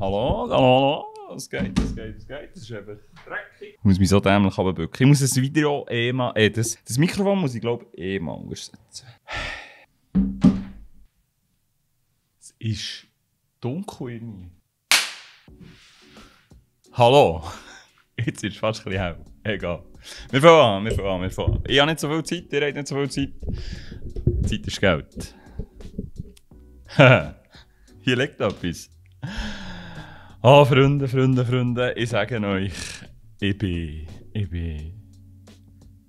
Hallo, hallo. Es geht. Das ist einfach dreckig. Ich muss mich so dämlich runterbücken. Ich muss das Video mal... das Mikrofon muss ich, glaube ich, mal untersetzen. Es ist dunkel irgendwie. Hallo. Jetzt ist es fast ein bisschen hell. Egal. Wir fangen an. Ich habe nicht so viel Zeit, ihr habt nicht so viel Zeit. Zeit ist Geld. Hier liegt etwas. Ah, Freunde, ich sage euch, ich bin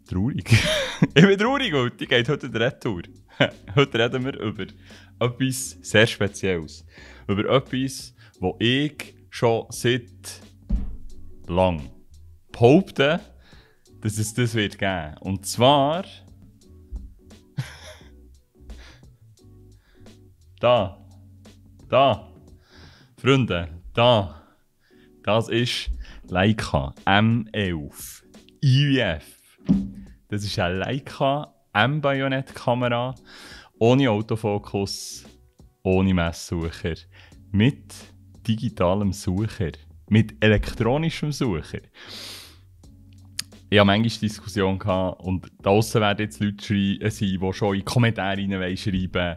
traurig. Ich bin traurig, weil die geht heute in die Retour. Heute reden wir über etwas sehr Spezielles. Über etwas, das ich schon seit lang behaupte, dass es das wird geben. Und zwar... Da. Freunde, da. Das ist Leica M11 IVF. Das ist eine Leica M-Bajonett-Kamera ohne Autofokus, ohne Messsucher, mit digitalem Sucher, mit elektronischem Sucher. Ich hatte manchmal Diskussionen und draussen werden jetzt Leute sein, die schon in die Kommentare schreiben,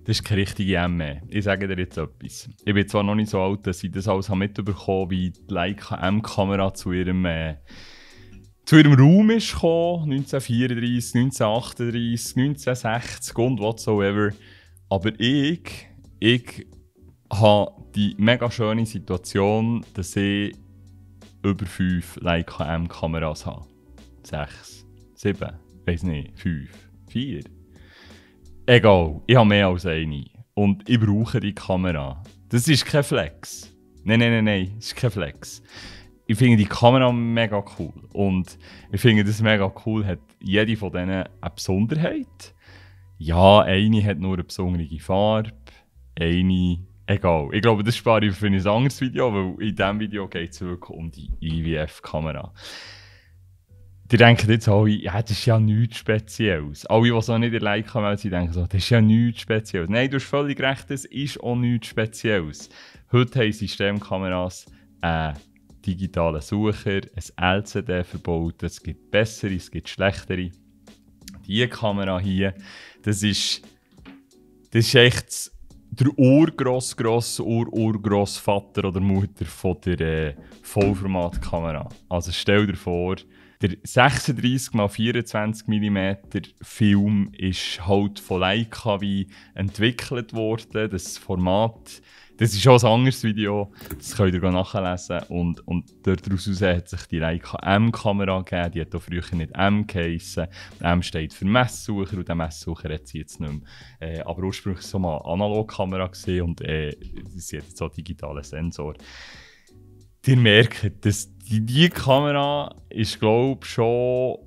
das ist keine richtige M mehr. Ich sage dir jetzt etwas. Ich bin zwar noch nicht so alt, dass ich das alles mitbekommen habe, wie die Leica M-Kamera zu ihrem Raum ist gekommen, 1934, 1938, 1960 und whatsoever. Aber ich habe die mega schöne Situation, dass ich über 5 Leica M-Kameras habe. 6, 7, weiss nicht, 5, 4. Egal, ich habe mehr als eine. Und ich brauche die Kamera. Das ist kein Flex. Nein, das ist kein Flex. Ich finde die Kamera mega cool. Und ich finde das mega cool, hat jede von denen eine Besonderheit. Ja, eine hat nur eine besondere Farbe. Eine... Egal. Ich glaube, das spare ich für ein anderes Video, weil in diesem Video geht es wirklich um die IVF-Kamera. Die denken jetzt alle, ja, das ist ja nichts Spezielles. Alle, die so nicht in der Leica-Welt sind, denken so, das ist ja nichts Spezielles. Nein, du hast völlig recht, das ist auch nichts Spezielles. Heute haben Systemkameras einen digitalen Sucher, ein LCD verbaut, es gibt bessere, es gibt schlechtere. Diese Kamera hier, das ist echt der Urgrossvater oder Mutter von der Vollformatkamera. Also stell dir vor, der 36x24 mm Film ist halt von Leica wie entwickelt worden. Das Format, das ist auch ein anderes Video, das könnt ihr nachlesen. Und daraus hat sich die Leica M-Kamera gegeben, die hat auch früher nicht M geheissen. M steht für Messsucher und der Messsucher hat sie jetzt nicht mehr. Aber ursprünglich war es so mal eine Analogkamera und sie hat jetzt so einen digitalen Sensor. Ihr merkt, dass die Kamera ist, glaube ich, schon...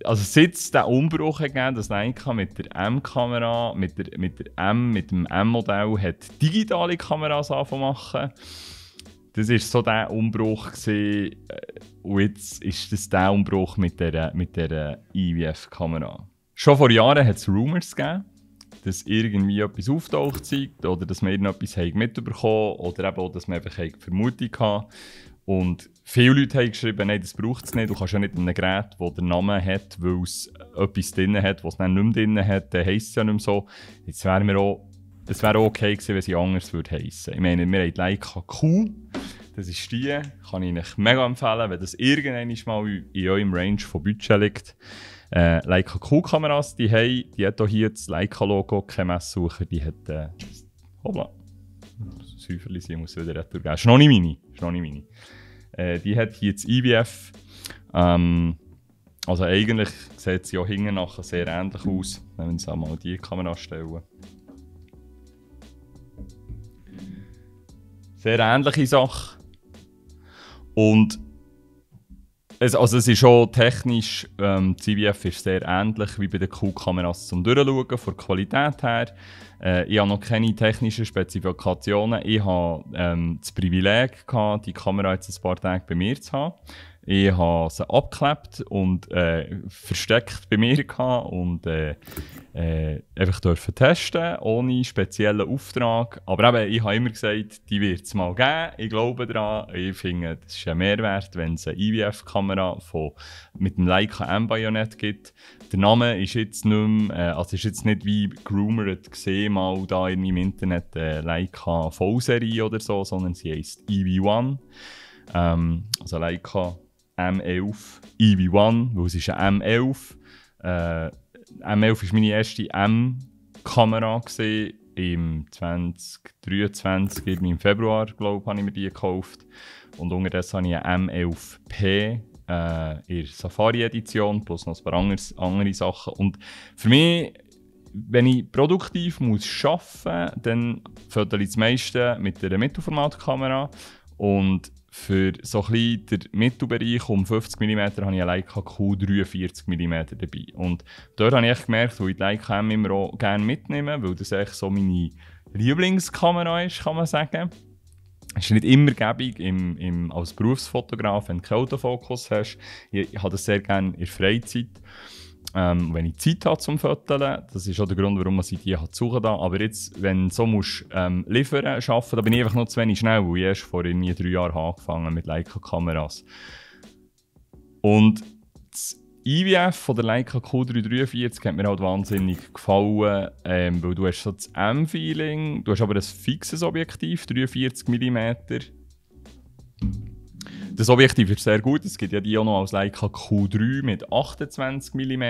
Also seit es diesen Umbruch gegeben, dass Leica mit der M-Kamera, mit dem M-Modell hat digitale Kameras angefangen machen. Das war so der Umbruch gewesen, und jetzt ist das der Umbruch mit der IVF-Kamera. Schon vor Jahren hat es Rumors gegeben, dass irgendwie etwas auftaucht oder dass man irgendetwas mitbekommen oder eben auch, dass man einfach eine Vermutung hatte. Und viele Leute haben geschrieben, nein, das braucht es nicht. Du kannst ja nicht ein Gerät, das den Namen hat, weil es etwas drin hat, was es dann nicht mehr drin hat, dann heisst es ja nicht mehr so. Jetzt wäre auch okay gewesen, wenn sie anders heissen würde. Ich meine, wir haben die Leica Q. Das ist die, kann ich euch mega empfehlen, wenn das irgendwann mal in eurem Range von Budget liegt. Leica Q-Kameras, die hat auch hier das Leica-Logo, kein Messsucher, die hat... hoppla. Das Säuferli, ich muss wieder retour geben. Das ist noch nicht meine. Die hat hier das IVF. Also eigentlich sieht sie auch hinten nachher sehr ähnlich aus, wenn wir uns einmal die Kamera stellen. Sehr ähnliche Sache. Und es ist schon technisch, das IVF ist sehr ähnlich wie bei den Q-Kameras zum Durchschauen, von der Qualität her. Ich habe noch keine technischen Spezifikationen. Ich habe das Privileg gehabt, die Kamera jetzt ein paar Tage bei mir zu haben. Ich habe sie abgeklebt und versteckt bei mir gehabt und einfach dürfen testen, ohne speziellen Auftrag. Aber eben, ich habe immer gesagt, die wird es mal geben. Ich glaube daran. Ich finde, das ist ein Mehrwert, wenn es eine IVF-Kamera mit dem Leica M-Bajonett gibt. Der Name ist jetzt nicht mehr, also ist jetzt nicht wie Groomered gesehen, mal da im Internet Leica V-Serie oder so, sondern sie heisst EV1. Also Leica M11 EV1, weil es ist ein M11. M11 war meine erste M-Kamera im 2023, im Februar, glaube ich, habe ich mir die gekauft. Und unterdessen habe ich eine M11P in der Safari-Edition, plus noch ein paar andere Sachen. Und für mich, wenn ich produktiv arbeiten muss, dann fördere ich das meiste mit einer Mittelformatkamera. Und für so ein bisschen den Mittelbereich um 50 mm habe ich eine Leica Q43 mm dabei. Und dort habe ich echt gemerkt, wo ich die Leica M immer auch gerne mitnehme, weil das echt so meine Lieblingskamera ist, kann man sagen. Es ist nicht immer gäbig als Berufsfotograf, wenn du keinen Autofokus hast. Ich habe das sehr gerne in der Freizeit. Wenn ich Zeit habe zum Fotografieren, das ist auch der Grund, warum man sie die suchen da. Aber jetzt, wenn du so musst, liefern, arbeiten, da bin ich einfach noch zu wenig schnell, weil ich erst vor 3 Jahren angefangen mit Leica-Kameras. Und das IVF von der Leica Q343 hat mir halt wahnsinnig gefallen, weil du hast so das M-Feeling, du hast aber ein fixes Objektiv, 43 mm. Das Objektiv ist sehr gut, es gibt ja die auch noch als Leica Q3 mit 28 mm.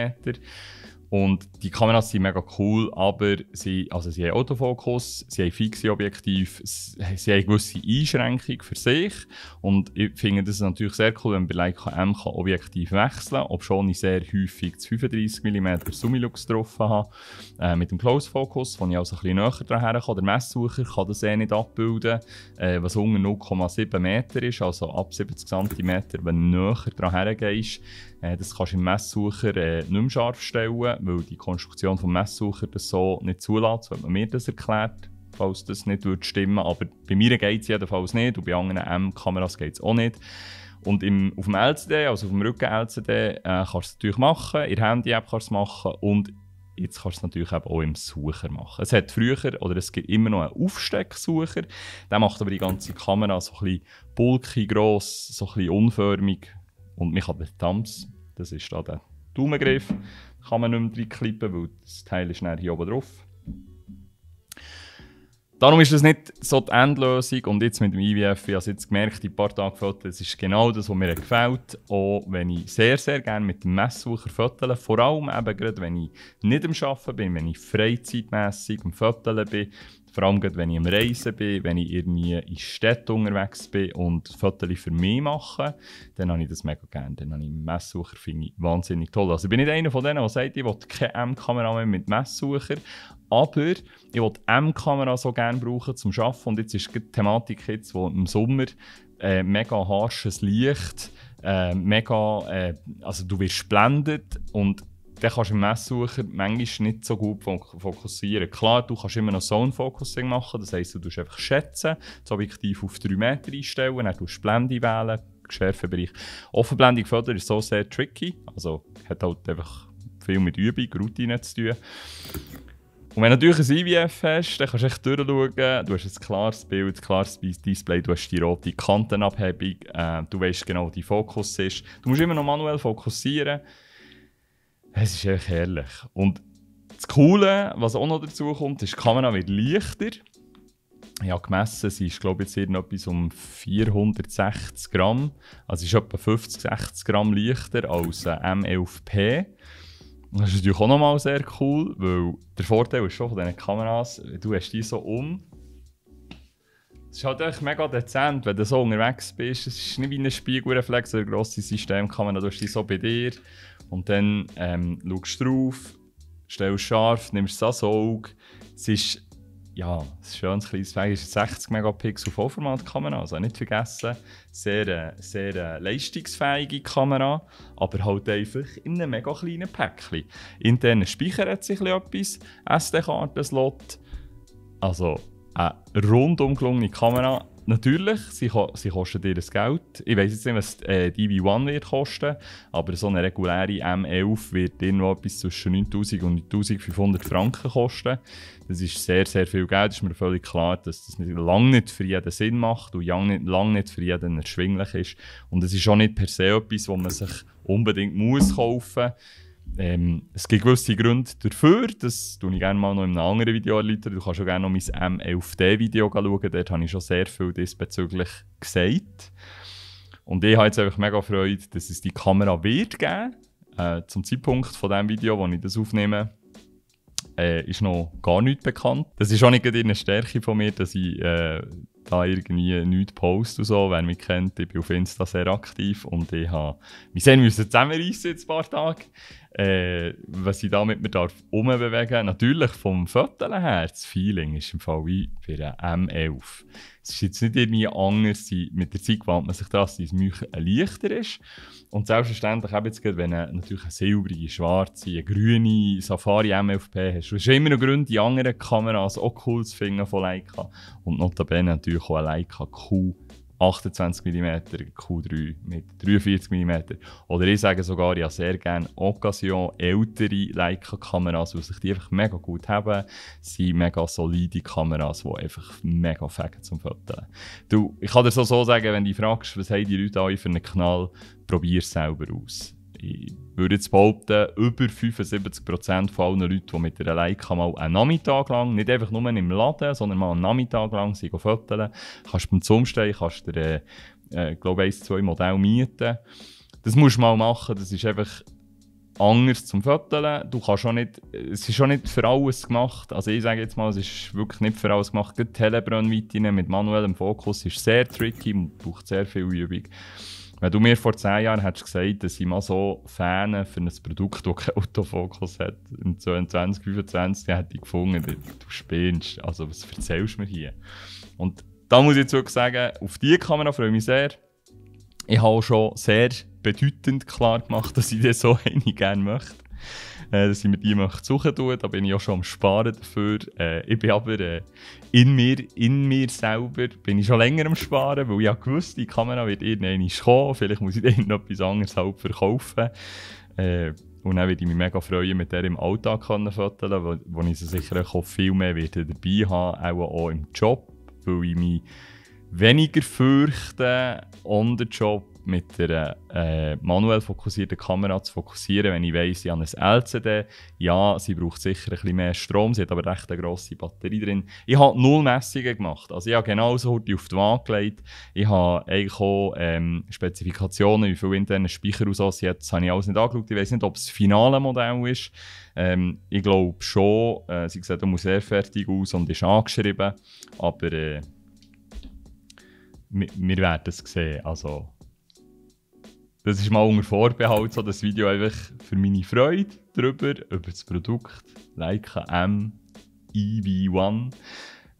Und die Kameras sind mega cool, aber sie haben Autofokus, sie haben fixe Objektive, sie haben eine gewisse Einschränkung für sich. Und ich finde das natürlich sehr cool, wenn man bei Leica M Objektiv wechseln kann, obwohl ich sehr häufig das 35 mm Summilux getroffen habe, mit dem Close Focus, wo ich also ein bisschen näher dran kann. Der Messsucher kann das nicht abbilden, was unter 0,7 Meter ist, also ab 70 cm, wenn du näher dran gehst. Das kannst du im Messsucher nicht mehr scharf stellen, weil die Konstruktion des Messsuchers das so nicht zulässt. So hat man mir das erklärt, falls das nicht stimmen würde. Aber bei mir geht es jedenfalls nicht und bei anderen M-Kameras geht es auch nicht. Und auf dem LCD, also auf dem Rücken-LCD, kannst du es natürlich machen, in der Handy-App kannst du es machen und jetzt kannst du es natürlich auch im Sucher machen. Es hat früher, oder es gibt immer noch einen Aufstecksucher, der macht aber die ganze Kamera so ein bisschen bulky, gross, so ein bisschen unförmig. Und man kann den Thumbs, das ist da der Daumengriff, kann man nicht mehr reinklippen, weil das Teil ist hier oben drauf. Darum ist das nicht so die Endlösung. Und jetzt mit dem IVF, ich habe es jetzt gemerkt, in ein paar Tagen Fotos, das ist genau das, was mir gefällt. Auch wenn ich sehr, sehr gerne mit dem Messsucher fotografiere, vor allem eben gerade, wenn ich nicht am Arbeiten bin, wenn ich freizeitmässig am Fotografieren bin, vor allem gerade, wenn ich am Reisen bin, wenn ich irgendwie in Städten unterwegs bin und Fotos für mich mache, dann habe ich das mega gerne. Dann habe ich einen Messsucher, finde ich wahnsinnig toll. Also ich bin nicht einer von denen, der sagt, ich will keine M-Kamera mehr mit Messsucher, aber ich will die M-Kamera so gerne brauchen zum Arbeiten. Und jetzt ist die Thematik jetzt, wo im Sommer mega harsches Licht, also du wirst geblendet und dann kannst du im Messsucher manchmal nicht so gut fokussieren. Klar, du kannst immer noch Zone-Focusing machen, das heisst, du tust einfach schätzen, das Objektiv auf 3 Meter einstellen, dann tust du Blende wählen, Schärfebereich. Offenblendig fördern ist so sehr tricky, also hat halt einfach viel mit Übung, Routine zu tun. Und wenn du natürlich ein IVF hast, dann kannst du echt durchschauen, du hast ein klares Bild, ein klares Display, du hast die rote Kantenabhebung, du weißt genau, wo dein Fokus ist. Du musst immer noch manuell fokussieren. Es ist echt herrlich. Und das Coole, was auch noch dazu kommt, ist, die Kamera wird leichter. Ich habe gemessen, sie ist glaube ich jetzt irgendetwas um 460 Gramm. Also sie ist etwa 50, 60 Gramm leichter als eine M11P. Das ist natürlich auch nochmal sehr cool, weil der Vorteil ist schon von diesen Kameras, du hast die so um. Es ist halt echt mega dezent, wenn du so unterwegs bist. Es ist nicht wie ein Spiegelreflex oder eine grosse Systemkamera, du hast die so bei dir. Und dann schaust du drauf, stellst scharf, nimmst es ans Auge. Es ist ja, ein schönes kleines Feld, ist 60 Megapixel Vollformatkamera, also nicht vergessen. Sehr leistungsfähige Kamera, aber halt einfach in einem mega kleinen Päckchen. Interner Speicher hat sich etwas, SD-Karten-Slot, Also eine rundum gelungene Kamera. Natürlich, sie kostet ihr das Geld. Ich weiss jetzt nicht, was die EV1 wird kosten, aber so eine reguläre M11 wird irgendwo etwas zwischen 9000 und 9500 Franken kosten. Das ist sehr, sehr viel Geld. Es ist mir völlig klar, dass das lange nicht für jeden Sinn macht und lange nicht für jeden erschwinglich ist. Und es ist auch nicht per se etwas, das man sich unbedingt kaufen muss. Es gibt gewisse Gründe dafür, das tue ich gerne mal noch in einem anderen Video erläutern. Du kannst auch gerne noch mein M11D-Video schauen, dort habe ich schon sehr viel diesbezüglich gesagt. Und ich habe jetzt einfach mega Freude, dass es die Kamera wird geben. Zum Zeitpunkt von diesem Video, wo ich das aufnehme, ist noch gar nichts bekannt. Das ist auch nicht eine Stärke von mir, dass ich da irgendwie nichts poste und so. Wer mich kennt, ich bin auf Insta sehr aktiv und wir müssen zusammenreissen in ein paar Tagen. Was ich da mit mir umbewegen darf, natürlich vom Foto her, das Feeling ist im Fall wie bei einer M11. Es ist jetzt nicht irgendwie anders, mit der Zeit gewöhnt man sich daran, dass das Mäuchen leichter ist. Und selbstverständlich, jetzt gerade, wenn du natürlich eine silbrige, schwarze, eine grüne Safari M11P hast, du hast immer noch Gründe, die anderen Kameras auch cool zu finden von Leica. Und notabene natürlich auch eine Leica Q 28 mm, Q3 mit 43 mm. Oder ich sage sogar, ich habe sehr gerne Occasion, ältere Leica-Kameras, weil sich die einfach mega gut haben. Es sind mega solide Kameras, die einfach mega fegen zum Fotografieren. Du, ich kann dir so sagen, wenn du dich fragst, was haben die Leute alle für einen Knall, probier es selber aus. Ich würde jetzt behaupten, über 75% von allen Leuten, die mit einer Leica mal einen Nachmittag lang, nicht einfach nur im Laden, sondern mal einen Nachmittag lang fotografieren, kannst du beim Zumstehen, kannst dir, glaube ich, 1-2 Modelle mieten. Das musst du mal machen, das ist einfach anders zum Fotografieren. Du kannst auch nicht, es ist schon nicht für alles gemacht. Also ich sage jetzt mal, es ist wirklich nicht für alles gemacht. Die Telebrennweite mit manuellem Fokus ist sehr tricky und braucht sehr viel Übung. Wenn du mir vor 10 Jahren hättest gesagt, dass ich mal so Fan für ein Produkt, das keinen Autofokus hat, in 2025 hätte ich gefunden, du spinnst. Also was erzählst du mir hier? Und da muss ich jetzt wirklich sagen, auf diese Kamera freue ich mich sehr. Ich habe auch schon sehr bedeutend klar gemacht, dass ich dir so eine gerne möchte. Dass ich mir die suchen möchte. Da bin ich auch schon am Sparen dafür. Ich bin aber in mir selber bin ich schon länger am Sparen, weil ich ja gewusst, die Kamera wird irgendwann kommen. Vielleicht muss ich dann noch etwas anderes halt verkaufen. Und dann würde ich mich mega freuen, mit der im Alltag fotografieren, wo ich sie sicher auch viel mehr dabei haben, auch im Job, weil ich mich weniger fürchte, on the job mit einer manuell fokussierten Kamera zu fokussieren, wenn ich weiss, ich habe ein LCD. Ja, sie braucht sicher ein bisschen mehr Strom, sie hat aber recht eine grosse Batterie drin. Ich habe 0 Messungen gemacht, also ich habe genauso auf die Waage gelegt. Ich habe eigentlich auch Spezifikationen, wie viel interne Speicher und so sie hat, das habe ich alles nicht angeschaut. Ich weiss nicht, ob es das finale Modell ist. Ich glaube schon, sie sieht auch sehr fertig aus und ist angeschrieben, aber wir werden es sehen. Also, das ist mal unter Vorbehalt, so das Video einfach für meine Freude über das Produkt Leica M EV1.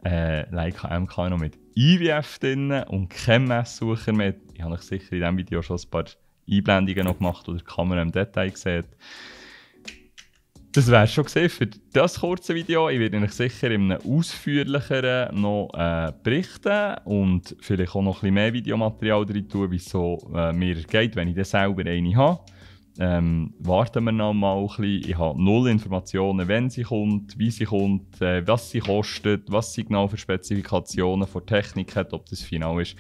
Leica M kann noch mit IVF drin und kein Messsucher mehr. Ich habe euch sicher in diesem Video schon ein paar Einblendungen noch gemacht, wo die Kamera im Detail sieht. Das wäre schon gesehen für das kurze Video. Ich werde euch sicher in einem ausführlicheren noch berichten und vielleicht auch noch ein bisschen mehr Videomaterial drin tun, wie es so mir geht, wenn ich dann selber eine habe. Warten wir noch mal ein bisschen. Ich habe 0 Informationen, wenn sie kommt, wie sie kommt, was sie kostet, was sie genau für Spezifikationen von Technik hat, ob das final ist.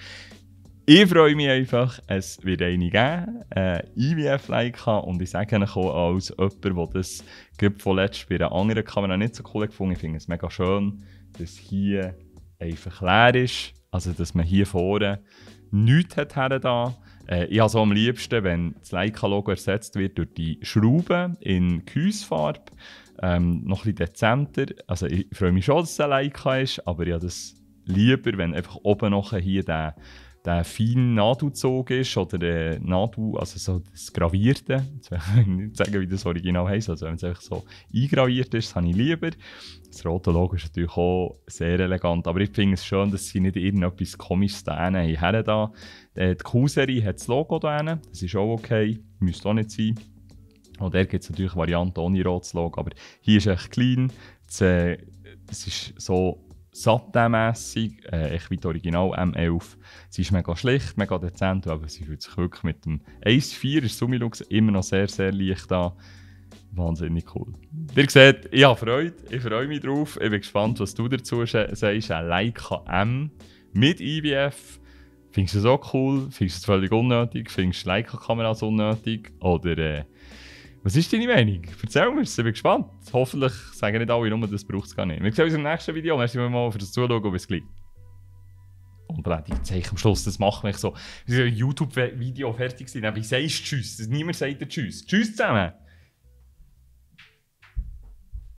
Ich freue mich einfach, es wird eine geben, IVF Leica, und ich sage euch auch als jemand, der das vorletzt bei einer anderen Kamera nicht so cool gefunden hat, ich finde es mega schön, dass hier einfach leer ist, also dass man hier vorne nichts hat da. Ich habe es am liebsten, wenn das Leica-Logo ersetzt wird durch die Schrauben in Gehäusefarbe, noch ein bisschen dezenter. Also ich freue mich schon, dass es ein Leica ist, aber ich habe das lieber, wenn einfach oben noch hier der feine Nadelzug ist oder der Nadel, also so das Gravierte. Jetzt will ich nicht sagen, wie das Original heisst. Also wenn es einfach so eingraviert ist, das habe ich lieber. Das rote Logo ist natürlich auch sehr elegant, aber ich finde es schön, dass sie nicht irgendetwas Komisches da haben. Die Q-Serie hat das Logo da hinten, das ist auch okay, müsste auch nicht sein. Und da gibt es natürlich Varianten ohne rotes Logo, aber hier ist echt klein. Es ist so Satin-mässig, echt wie das Original M11. Sie ist mega schlicht, mega dezent, aber sie fühlt sich wirklich mit dem 1.4 ist Summilux immer noch sehr, sehr leicht an. Wahnsinnig cool. Ihr seht, ich habe Freude, ich freue mich drauf. Ich bin gespannt, was du dazu sagst. Ein Leica M mit IBF. Findest du das auch cool? Findest du es völlig unnötig? Findest du Leica-Kameras unnötig? Oder was ist deine Meinung? Erzähl mir, ich bin gespannt. Hoffentlich sagen nicht alle, nur das braucht es gar nicht. Wir sehen uns im nächsten Video. Merci mal für das Zuschauen und bis gleich. Und dann ich zeige am Schluss, das macht mich so, wie ein YouTube-Video fertig sein. Wie sagst du Tschüss? Niemand sagt dir Tschüss. Tschüss zusammen!